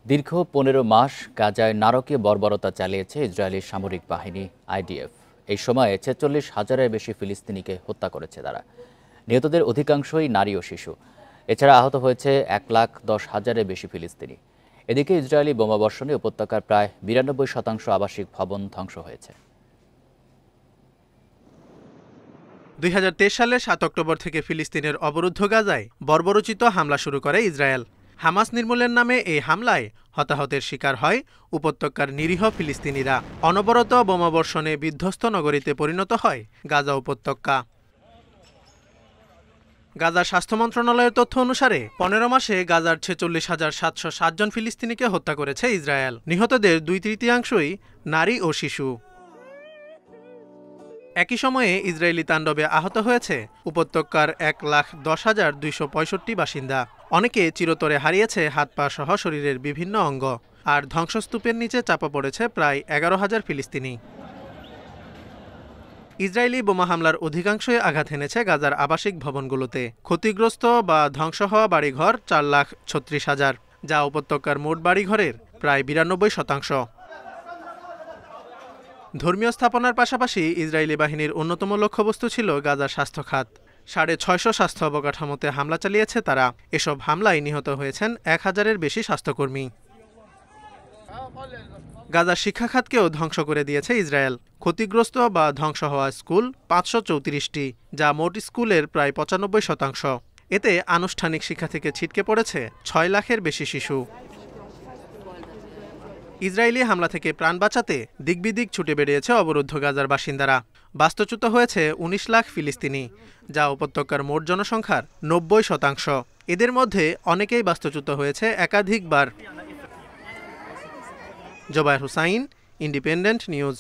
দীর্ঘ ১৫ মাস গাজায় নারকীয় বর্বরতা চালিয়েছে ইসরায়েলি সামরিক বাহিনী আইডিএফ। এই সময়ে ৪৬,০০০-এর বেশি ফিলিস্তিনিকে হত্যা করেছে তারা। নিহতদের অধিকাংশই নারী ও শিশু। এছাড়া আহত হয়েছে ১,১০,০০০-এর বেশি ফিলিস্তিনি। এদিকে ইসরায়েলি বোমাবর্ষণে উপত্যকার প্রায় ৯২% আবাসিক ভবন ধ্বংস হয়েছে। ২০২৩ সালের ৭ অক্টোবর থেকে ফিলিস্তিনের অবরুদ্ধ গাজায় বর্বরোচিত হামলা শুরু করে ইসরায়েল। হামাস নির্মূলের নামে এই হামলায় হতাহতের শিকার হয় উপত্যকার নিরীহ ফিলিস্তিনিরা। অনবরত বোমাবর্ষণে বিধ্বস্ত নগরীতে পরিণত হয় গাজা উপত্যকা। গাজার স্বাস্থ্য মন্ত্রণালয়ের তথ্য অনুসারে ১৫ মাসে গাজার ৪৬,৭০৭ জন ফিলিস্তিনিকে হত্যা করেছে ইসরায়েল। নিহতদের ২/৩ নারী ও শিশু। একই সময়ে ইসরায়েলি তাণ্ডবে আহত হয়েছে উপত্যকার ১,১০,২৬৫ বাসিন্দা। অনেকে চিরতরে হারিয়েছে হাত পা সহ শরীরের বিভিন্ন অঙ্গ। আর ধ্বংসস্তূপের নিচে চাপা পড়েছে প্রায় ১১,০০০ ফিলিস্তিনি। ইসরায়েলি বোমা হামলার অধিকাংশই আঘাত হেনেছে গাজার আবাসিক ভবনগুলোতে। ক্ষতিগ্রস্ত বা ধ্বংস হওয়া বাড়িঘর ৪,৩৬,০০০, যা উপত্যকার মোট বাড়িঘরের প্রায় ৯২%। ধর্মীয় স্থাপনার পাশাপাশি ইসরায়েলি বাহিনীর অন্যতম লক্ষ্যবস্তু ছিল গাজার স্বাস্থ্য খাত। ৬৫০ স্বাস্থ্য অবকাঠামোতে হামলা চালিয়েছে তারা। এসব হামলায় নিহত হয়েছেন ১,০০০-এর বেশি স্বাস্থ্যকর্মী। গাজার শিক্ষা খাতকেও ধ্বংস করে দিয়েছে ইসরায়েল। ক্ষতিগ্রস্ত বা ধ্বংস হওয়া স্কুল ৫৩৪টি, যা মোট স্কুলের প্রায় ৯৫%। এতে আনুষ্ঠানিক শিক্ষা থেকে ছিটকে পড়েছে ৬ লাখের বেশি শিশু। ইসরায়েলি হামলা থেকে প্রাণ বাঁচাতে দিকবিদিক ছুটে বেরিয়েছে অবরুদ্ধ গাজার বাসিন্দারা। বাস্তুচ্যুত হয়েছে ১৯ লাখ ফিলিস্তিনি, যা উপত্যকার মোট জনসংখ্যার ৯০%। এদের মধ্যে অনেকেই বাস্তুচ্যুত হয়েছে একাধিকবার। Jobayer Hossain, Independent news.